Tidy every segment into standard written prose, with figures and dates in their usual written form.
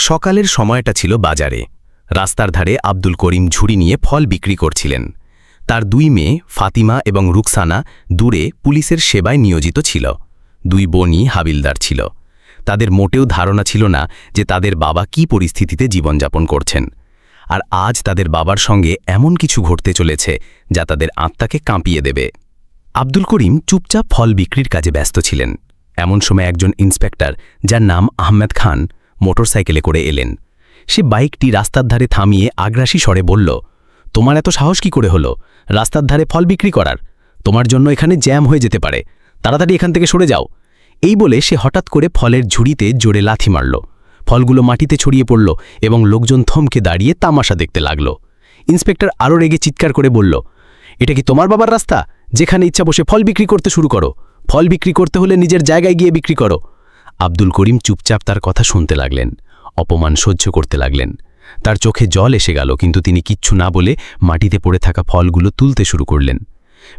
সকালের সময়টা ছিল বাজারে। রাস্তার ধারে আব্দুল করিম ঝুড়ি নিয়ে ফল বিক্রি করছিলেন। তার দুই মেয়ে ফাতিমা এবং রুকসানা দূরে পুলিশের সেবায় নিয়োজিত ছিল। দুই বোনই হাবিলদার ছিল। তাদের মোটেও ধারণা ছিল না যে তাদের বাবা কী পরিস্থিতিতে জীবনযাপন করছেন। আর আজ তাদের বাবার সঙ্গে এমন কিছু ঘটতে চলেছে যা তাদের আত্মাকে কাঁপিয়ে দেবে। আব্দুল করিম চুপচাপ ফল বিক্রির কাজে ব্যস্ত ছিলেন। এমন সময় একজন ইন্সপেক্টর, যার নাম আহমেদ খান, মোটরসাইকেলে করে এলেন। সে বাইকটি রাস্তার ধারে থামিয়ে আগ্রাসী স্বরে বলল, তোমার এত সাহস কি করে হলো রাস্তার ধারে ফল বিক্রি করার? তোমার জন্য এখানে জ্যাম হয়ে যেতে পারে, তাড়াতাড়ি এখান থেকে সরে যাও। এই বলে সে হঠাৎ করে ফলের ঝুড়িতে জোরে লাথি মারল। ফলগুলো মাটিতে ছড়িয়ে পড়ল এবং লোকজন থমকে দাঁড়িয়ে তামাশা দেখতে লাগল। ইন্সপেক্টর আরও রেগে চিৎকার করে বলল, এটা কি তোমার বাবার রাস্তা? যেখানে ইচ্ছা বসে ফল বিক্রি করতে শুরু করো। ফল বিক্রি করতে হলে নিজের জায়গায় গিয়ে বিক্রি করো। আব্দুল করিম চুপচাপ তার কথা শুনতে লাগলেন, অপমান সহ্য করতে লাগলেন। তার চোখে জল এসে গেল, কিন্তু তিনি কিচ্ছু না বলে মাটিতে পড়ে থাকা ফলগুলো তুলতে শুরু করলেন।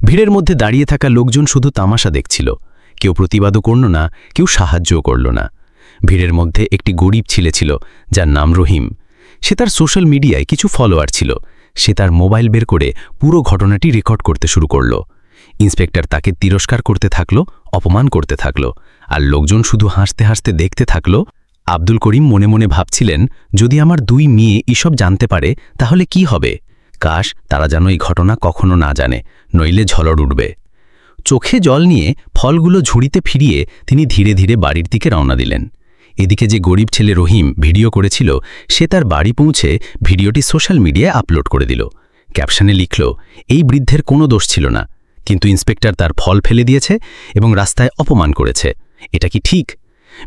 ভিড়ের মধ্যে দাঁড়িয়ে থাকা লোকজন শুধু তামাশা দেখছিল। কেউ প্রতিবাদও করল না, কেউ সাহায্যও করল না। ভিড়ের মধ্যে একটি গরিব ছেলে ছিল, যার নাম রহিম। সে তার সোশ্যাল মিডিয়ায় কিছু ফলোয়ার ছিল। সে তার মোবাইল বের করে পুরো ঘটনাটি রেকর্ড করতে শুরু করল। ইন্সপেক্টর তাকে তিরস্কার করতে থাকল, অপমান করতে থাকল, আর লোকজন শুধু হাসতে হাসতে দেখতে থাকল। আব্দুল করিম মনে মনে ভাবছিলেন, যদি আমার দুই মেয়ে এসব জানতে পারে তাহলে কি হবে? কাশ তারা যেন এই ঘটনা কখনো না জানে, নইলে ঝড় উঠবে। চোখে জল নিয়ে ফলগুলো ঝুড়িতে ফিরিয়ে তিনি ধীরে ধীরে বাড়ির দিকে রওনা দিলেন। এদিকে যে গরিব ছেলে রহিম ভিডিও করেছিল, সে তার বাড়ি পৌঁছে ভিডিওটি সোশ্যাল মিডিয়ায় আপলোড করে দিল। ক্যাপশনে লিখল, এই বৃদ্ধের কোনো দোষ ছিল না, কিন্তু ইন্সপেক্টর তার ফল ফেলে দিয়েছে এবং রাস্তায় অপমান করেছে। এটা কি ঠিক?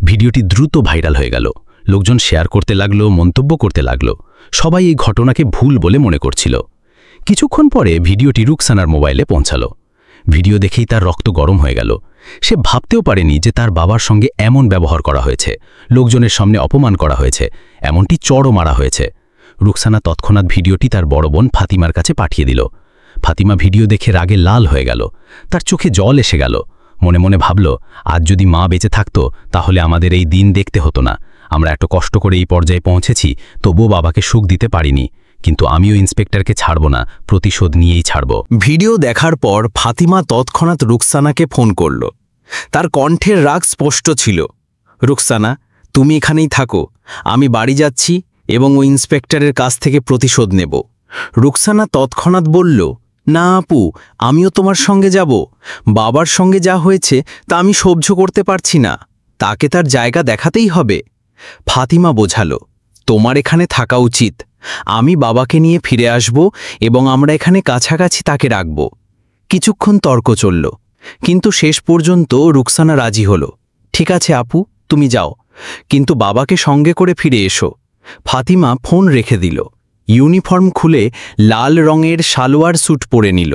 ভিডিওটি দ্রুত ভাইরাল হয়ে গেল। লোকজন শেয়ার করতে লাগলো, মন্তব্য করতে লাগলো। সবাই এই ঘটনাকে ভুল বলে মনে করছিল। কিছুক্ষণ পরে ভিডিওটি রুকসানার মোবাইলে পৌঁছালো। ভিডিও দেখেই তার রক্ত গরম হয়ে গেল। সে ভাবতেও পারেনি যে তার বাবার সঙ্গে এমন ব্যবহার করা হয়েছে, লোকজনের সামনে অপমান করা হয়েছে, এমনটি চড়ও মারা হয়েছে। রুকসানা তৎক্ষণাৎ ভিডিওটি তার বড় বোন ফাতিমার কাছে পাঠিয়ে দিল। ফাতিমা ভিডিও দেখে রাগে লাল হয়ে গেল। তার চোখে জল এসে গেল। মনে মনে ভাবল, আজ যদি মা বেঁচে থাকতো তাহলে আমাদের এই দিন দেখতে হতো না। আমরা এত কষ্ট করে এই পর্যায়ে পৌঁছেছি, তবুও বাবাকে সুখ দিতে পারিনি। কিন্তু আমিও ইন্সপেক্টরকে ছাড়ব না, প্রতিশোধ নিয়েই ছাড়ব। ভিডিও দেখার পর ফাতিমা তৎক্ষণাৎ রুকসানাকে ফোন করল। তার কণ্ঠের রাগ স্পষ্ট ছিল। রুকসানা, তুমি এখানেই থাকো, আমি বাড়ি যাচ্ছি এবং ওই ইন্সপেক্টরের কাছ থেকে প্রতিশোধ নেব। রুকসানা তৎক্ষণাৎ বলল, না আপু, আমিও তোমার সঙ্গে যাব। বাবার সঙ্গে যা হয়েছে তা আমি সহ্য করতে পারছি না, তাকে তার জায়গা দেখাতেই হবে। ফাতিমা বোঝালো, তোমার এখানে থাকা উচিত। আমি বাবাকে নিয়ে ফিরে আসব এবং আমরা এখানে কাছাকাছি তাকে রাখব। কিছুক্ষণ তর্ক চলল, কিন্তু শেষ পর্যন্ত রুকসানা রাজি হলো। ঠিক আছে আপু, তুমি যাও, কিন্তু বাবাকে সঙ্গে করে ফিরে এসো। ফাতিমা ফোন রেখে দিল। ইউনিফর্ম খুলে লাল রঙের সালোয়ার স্যুট পরে নিল।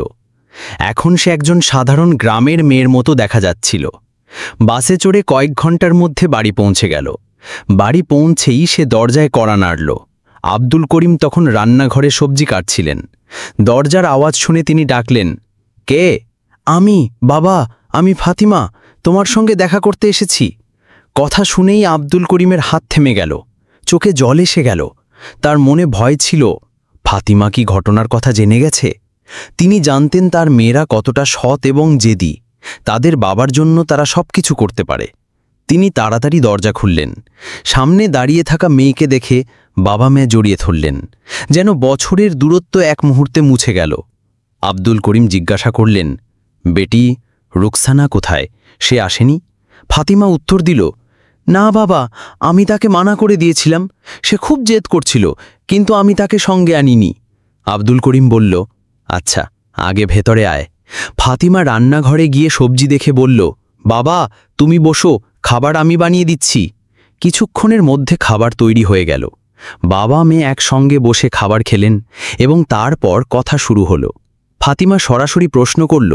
এখন সে একজন সাধারণ গ্রামের মেয়ের মতো দেখা যাচ্ছিল। বাসে চড়ে কয়েক ঘন্টার মধ্যে বাড়ি পৌঁছে গেল। বাড়ি পৌঁছেই সে দরজায় কড়া নাড়ল। আব্দুল করিম তখন রান্নাঘরে সবজি কাটছিলেন। দরজার আওয়াজ শুনে তিনি ডাকলেন, কে? আমি, বাবা, আমি ফাতিমা, তোমার সঙ্গে দেখা করতে এসেছি। কথা শুনেই আব্দুল করিমের হাত থেমে গেল, চোখে জল এসে গেল। তার মনে ভয় ছিল, ফাতিমা কি ঘটনার কথা জেনে গেছে? তিনি জানতেন তার মেয়েরা কতটা সৎ এবং জেদি। তাদের বাবার জন্য তারা সবকিছু করতে পারে। তিনি তাড়াতাড়ি দরজা খুললেন। সামনে দাঁড়িয়ে থাকা মেয়েকে দেখে বাবা মেয়ে জড়িয়ে ধরলেন, যেন বছরের দূরত্ব এক মুহূর্তে মুছে গেল। আব্দুল করিম জিজ্ঞাসা করলেন, বেটি, রুকসানা কোথায়? সে আসেনি? ফাতিমা উত্তর দিল, না বাবা, আমি তাকে মানা করে দিয়েছিলাম। সে খুব জেদ করছিল, কিন্তু আমি তাকে সঙ্গে আনিনি। আব্দুল করিম বলল, আচ্ছা, আগে ভেতরে আয়। ফাতিমা রান্নাঘরে গিয়ে সবজি দেখে বলল, বাবা, তুমি বসো, খাবার আমি বানিয়ে দিচ্ছি। কিছুক্ষণের মধ্যে খাবার তৈরি হয়ে গেল। বাবা মেয়ে একসঙ্গে বসে খাবার খেলেন এবং তারপর কথা শুরু হলো। ফাতিমা সরাসরি প্রশ্ন করল,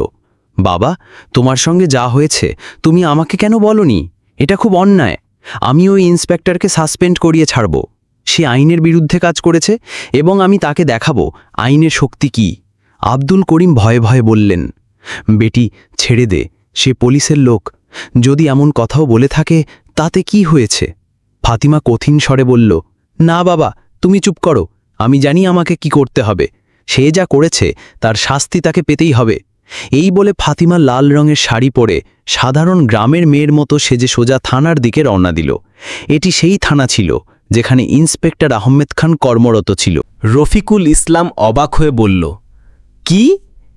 বাবা, তোমার সঙ্গে যা হয়েছে তুমি আমাকে কেন বলনি? এটা খুব অন্যায়। আমি ওই ইন্সপেক্টরকে সাসপেন্ড করিয়ে ছাড়ব। সে আইনের বিরুদ্ধে কাজ করেছে এবং আমি তাকে দেখাবো আইনের শক্তি কি। আব্দুল করিম ভয়ে ভয়ে বললেন, বেটি, ছেড়ে দে, সে পুলিশের লোক। যদি এমন কথাও বলে থাকে তাতে কি হয়েছে? ফাতিমা কঠিন স্বরে বলল, না বাবা, তুমি চুপ করো। আমি জানি আমাকে কি করতে হবে। সে যা করেছে তার শাস্তি তাকে পেতেই হবে। এই বলে ফাতিমা লাল রঙের শাড়ি পরে সাধারণ গ্রামের মেয়ের মতো সেজে সোজা থানার দিকে রওনা দিল। এটি সেই থানা ছিল যেখানে ইন্সপেক্টর আহমেদ খান কর্মরত ছিল। রফিকুল ইসলাম অবাক হয়ে বলল, কি?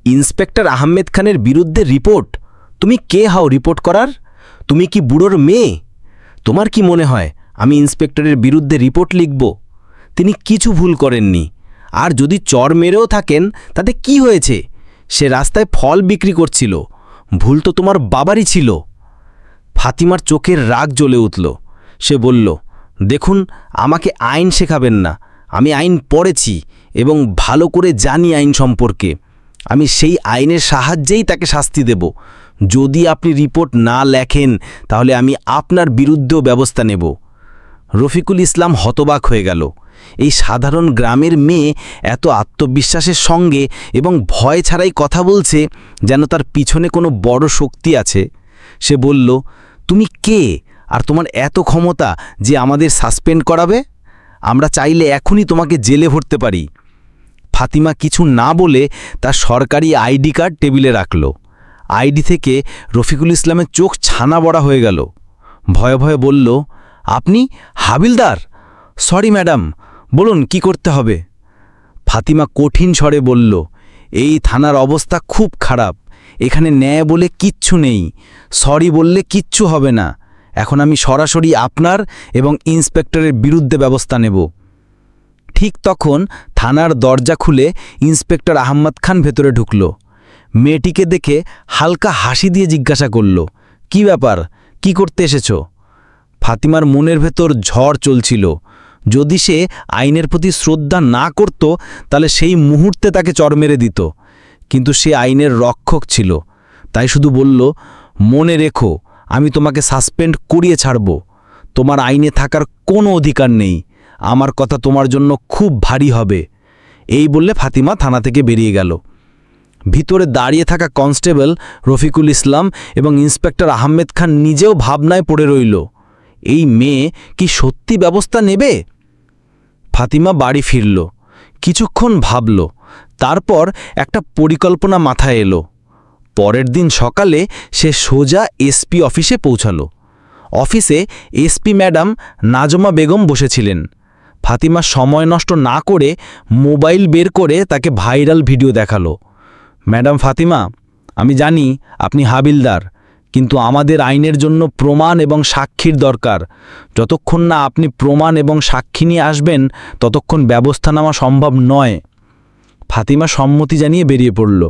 ইন্সপেক্টর আহমেদ খানের বিরুদ্ধে রিপোর্ট? তুমি কে হও রিপোর্ট করার? তুমি কি বুড়োর মেয়ে? তোমার কি মনে হয় আমি ইন্সপেক্টরের বিরুদ্ধে রিপোর্ট লিখব? তিনি কিছু ভুল করেননি। আর যদি চর মেরেও থাকেন তাতে কি হয়েছে? সে রাস্তায় ফল বিক্রি করছিল। ভুল তো তোমার বাবারই ছিল। ফাতিমার চোখের রাগ জ্বলে উঠল। সে বলল, দেখুন, আমাকে আইন শেখাবেন না। আমি আইন পড়েছি এবং ভালো করে জানি আইন সম্পর্কে। আমি সেই আইনের সাহায্যেই তাকে শাস্তি দেব। যদি আপনি রিপোর্ট না লেখেন তাহলে আমি আপনার বিরুদ্ধেও ব্যবস্থা নেব। রফিকুল ইসলাম হতবাক হয়ে গেল। এই সাধারণ গ্রামের মেয়ে এত আত্মবিশ্বাসের সঙ্গে এবং ভয় ছাড়াই কথা বলছে, যেন তার পিছনে কোনো বড় শক্তি আছে। সে বলল, তুমি কে আর তোমার এত ক্ষমতা যে আমাদের সাসপেন্ড করাবে? আমরা চাইলে এখনই তোমাকে জেলে ভরতে পারি। ফাতিমা কিছু না বলে তার সরকারি আইডি কার্ড টেবিলে রাখল। আইডি থেকে রফিকুল ইসলামের চোখ ছানা বড়া হয়ে গেল। ভয়ে ভয়ে বলল, আপনি হাবিলদার? সরি ম্যাডাম, বলুন কি করতে হবে? ফাতিমা কঠিন স্বরে বলল, এই থানার অবস্থা খুব খারাপ। এখানে ন্যায় বলে কিচ্ছু নেই। সরি বললে কিচ্ছু হবে না। এখন আমি সরাসরি আপনার এবং ইন্সপেক্টরের বিরুদ্ধে ব্যবস্থা নেব। ঠিক তখন থানার দরজা খুলে ইন্সপেক্টর আহমদ খান ভেতরে ঢুকল। মেয়েটিকে দেখে হালকা হাসি দিয়ে জিজ্ঞাসা করল, কি ব্যাপার, কি করতে এসেছ? ফাতিমার মনের ভেতর ঝড় চলছিল। যদি সে আইনের প্রতি শ্রদ্ধা না করত তাহলে সেই মুহূর্তে তাকে চর মেরে দিত। কিন্তু সে আইনের রক্ষক ছিল, তাই শুধু বলল, মনে রেখো, আমি তোমাকে সাসপেন্ড করিয়ে ছাড়ব। তোমার আইনে থাকার কোনো অধিকার নেই। আমার কথা তোমার জন্য খুব ভারী হবে। এই বললে ফাতিমা থানা থেকে বেরিয়ে গেল। ভিতরে দাঁড়িয়ে থাকা কনস্টেবল রফিকুল ইসলাম এবং ইন্সপেক্টর আহমেদ খান নিজেও ভাবনায় পড়ে রইল। এই মেয়ে কি সত্যি ব্যবস্থা নেবে? ফাতিমা বাড়ি ফিরল। কিছুক্ষণ ভাবল, তারপর একটা পরিকল্পনা মাথায় এলো। পরের দিন সকালে সে সোজা এসপি অফিসে পৌঁছালো। অফিসে এসপি ম্যাডাম নাজমা বেগম বসেছিলেন। ফাতিমা সময় নষ্ট না করে মোবাইল বের করে তাকে ভাইরাল ভিডিও দেখালো। ম্যাডাম ফাতিমা, আমি জানি আপনি হাবিলদার, কিন্তু আমাদের আইনের জন্য প্রমাণ এবং সাক্ষীর দরকার। যতক্ষণ না আপনি প্রমাণ এবং সাক্ষী নিয়ে আসবেন ততক্ষণ ব্যবস্থা নেওয়া সম্ভব নয়। ফাতিমা সম্মতি জানিয়ে বেরিয়ে পড়ল।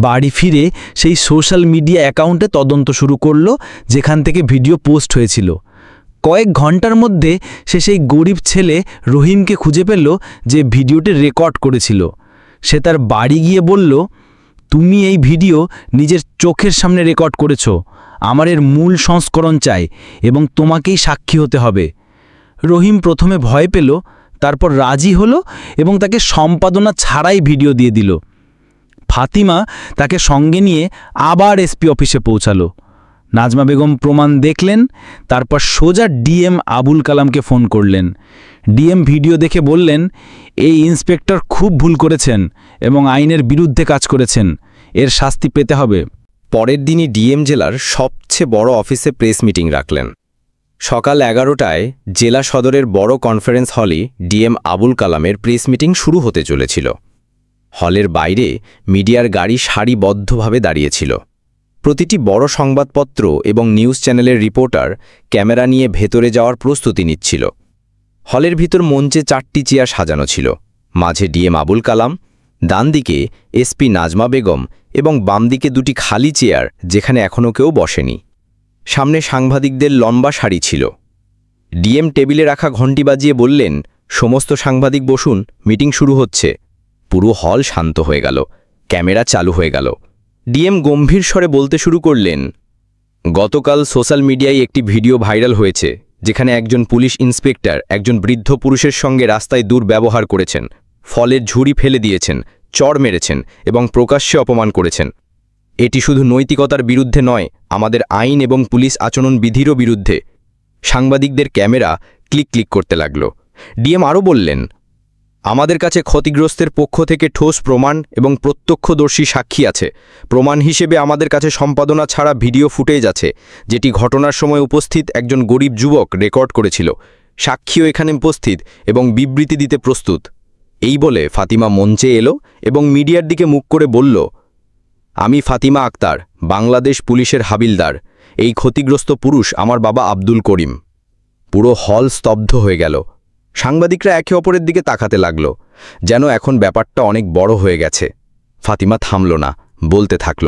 বাড়ি ফিরে সেই সোশ্যাল মিডিয়া অ্যাকাউন্টে তদন্ত শুরু করল যেখান থেকে ভিডিও পোস্ট হয়েছিল। কয়েক ঘন্টার মধ্যে সে সেই গরিব ছেলে রহিমকে খুঁজে পেল যে ভিডিওটি রেকর্ড করেছিল। সে তার বাড়ি গিয়ে বলল, তুমি এই ভিডিও নিজের চোখের সামনে রেকর্ড করেছ। আমার এর মূল সংস্করণ চাই এবং তোমাকেই সাক্ষী হতে হবে। রহিম প্রথমে ভয় পেল, তারপর রাজি হলো এবং তাকে সম্পাদনা ছাড়াই ভিডিও দিয়ে দিল। ফাতিমা তাকে সঙ্গে নিয়ে আবার এসপি অফিসে পৌঁছালো। নাজমা বেগম প্রমাণ দেখলেন, তারপর সোজা ডিএম আবুল কালামকে ফোন করলেন। ডিএম ভিডিও দেখে বললেন, এই ইন্সপেক্টর খুব ভুল করেছেন এবং আইনের বিরুদ্ধে কাজ করেছেন। এর শাস্তি পেতে হবে। পরের দিনই ডিএম জেলার সবচেয়ে বড় অফিসে প্রেস মিটিং রাখলেন। সকাল 11টায় জেলা সদরের বড় কনফারেন্স হলে ডিএম আবুল কালামের প্রেস মিটিং শুরু হতে চলেছিল। হলের বাইরে মিডিয়ার গাড়ি সারিবদ্ধভাবে দাঁড়িয়েছিল। প্রতিটি বড় সংবাদপত্র এবং নিউজ চ্যানেলের রিপোর্টার ক্যামেরা নিয়ে ভেতরে যাওয়ার প্রস্তুতি নিচ্ছিল। হলের ভিতর মঞ্চে 4টি চেয়ার সাজানো ছিল। মাঝে ডিএম আবুল কালাম, ডান দিকে এসপি নাজমা বেগম এবং বাম দিকে 2টি খালি চেয়ার যেখানে এখনও কেউ বসেনি। সামনে সাংবাদিকদের লম্বা সারি ছিল। ডিএম টেবিলে রাখা ঘণ্টি বাজিয়ে বললেন, সমস্ত সাংবাদিক বসুন, মিটিং শুরু হচ্ছে। পুরো হল শান্ত হয়ে গেল। ক্যামেরা চালু হয়ে গেল। ডিএম গম্ভীর স্বরে বলতে শুরু করলেন, গতকাল সোশ্যাল মিডিয়ায় একটি ভিডিও ভাইরাল হয়েছে যেখানে একজন পুলিশ ইন্সপেক্টর একজন বৃদ্ধ পুরুষের সঙ্গে রাস্তায় দুর্ব্যবহার করেছেন, ফলের ঝুড়ি ফেলে দিয়েছেন, চড় মেরেছেন এবং প্রকাশ্যে অপমান করেছেন। এটি শুধু নৈতিকতার বিরুদ্ধে নয়, আমাদের আইন এবং পুলিশ আচরণ বিধিরও বিরুদ্ধে। সাংবাদিকদের ক্যামেরা ক্লিক ক্লিক করতে লাগল। ডিএম আরও বললেন, আমাদের কাছে ক্ষতিগ্রস্তের পক্ষ থেকে ঠোস প্রমাণ এবং প্রত্যক্ষদর্শী সাক্ষী আছে। প্রমাণ হিসেবে আমাদের কাছে সম্পাদনা ছাড়া ভিডিও ফুটেজ আছে, যেটি ঘটনার সময় উপস্থিত একজন গরিব যুবক রেকর্ড করেছিল। সাক্ষীও এখানে উপস্থিত এবং বিবৃতি দিতে প্রস্তুত। এই বলে ফাতিমা মঞ্চে এলো এবং মিডিয়ার দিকে মুখ করে বলল, আমি ফাতিমা আক্তার, বাংলাদেশ পুলিশের হাবিলদার। এই ক্ষতিগ্রস্ত পুরুষ আমার বাবা আব্দুল করিম। পুরো হল স্তব্ধ হয়ে গেল। সাংবাদিকরা একে অপরের দিকে তাকাতে লাগল, যেন এখন ব্যাপারটা অনেক বড় হয়ে গেছে। ফাতিমা থামল না, বলতে থাকল,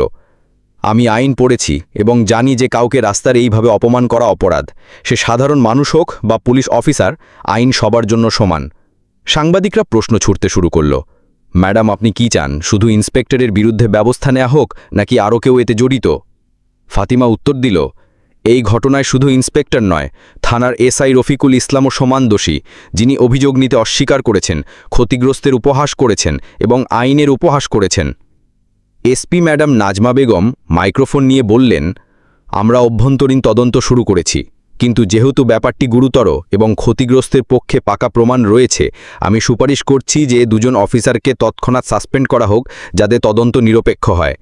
আমি আইন পড়েছি এবং জানি যে কাউকে রাস্তার এইভাবে অপমান করা অপরাধ। সে সাধারণ মানুষ হোক বা পুলিশ অফিসার, আইন সবার জন্য সমান। সাংবাদিকরা প্রশ্ন ছুড়তে শুরু করল, ম্যাডাম আপনি কি চান, শুধু ইন্সপেক্টরের বিরুদ্ধে ব্যবস্থা নেওয়া হোক নাকি আরও কেউ এতে জড়িত? ফাতিমা উত্তর দিল, এই ঘটনায় শুধু ইন্সপেক্টর নয়, থানার এসআই রফিকুল ইসলামও সমান দোষী, যিনি অভিযোগ নিতে অস্বীকার করেছেন, ক্ষতিগ্রস্তের উপহাস করেছেন এবং আইনের উপহাস করেছেন। SP madam Nazma Begum microphone নিয়ে বললেন, আমরা অভ্যন্তরীণ তদন্ত শুরু করেছি, কিন্তু যেহেতু ব্যাপারটি গুরুতর এবং ক্ষতিগ্রস্তের পক্ষে পাকা প্রমাণ রয়েছে, আমি সুপারিশ করছি যে দুজন অফিসারকে তৎক্ষণাৎ সাসপেন্ড করা হোক, যাতে তদন্ত নিরপেক্ষ হয়।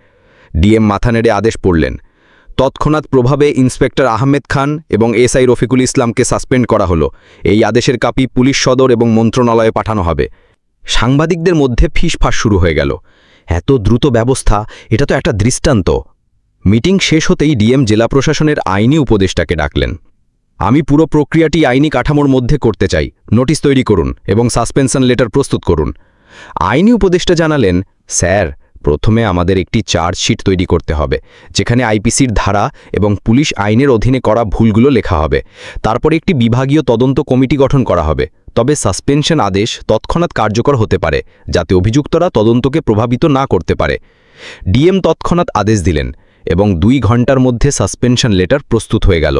ডিএম মাথা নেড়ে আদেশ পড়লেন। তৎক্ষণাৎ প্রভাবে ইন্সপেক্টর আহমেদ খান এবং এসআই রফিকুল ইসলামকে সাসপেন্ড করা হলো। এই আদেশের কপি পুলিশ সদর এবং মন্ত্রণালয়ে পাঠানো হবে। সাংবাদিকদের মধ্যে ফিসফাস শুরু হয়ে গেল। এত দ্রুত ব্যবস্থা, এটা তো একটা দৃষ্টান্ত। মিটিং শেষ হতেই ডিএম জেলা প্রশাসনের আইনি উপদেষ্টাকে ডাকলেন। আমি পুরো প্রক্রিয়াটি আইনি কাঠামোর মধ্যে করতে চাই। নোটিশ তৈরি করুন এবং সাসপেনশন লেটার প্রস্তুত করুন। আইনি উপদেষ্টা জানালেন, স্যার, প্রথমে আমাদের একটি চার্জশিট তৈরি করতে হবে, যেখানে আইপিসির ধারা এবং পুলিশ আইনের অধীনে করা ভুলগুলো লেখা হবে। তারপর একটি বিভাগীয় তদন্ত কমিটি গঠন করা হবে। তবে সাসপেনশন আদেশ তৎক্ষণাৎ কার্যকর হতে পারে, যাতে অভিযুক্তরা তদন্তকে প্রভাবিত না করতে পারে। ডিএম তৎক্ষণাৎ আদেশ দিলেন এবং 2 ঘন্টার মধ্যে সাসপেনশন লেটার প্রস্তুত হয়ে গেল।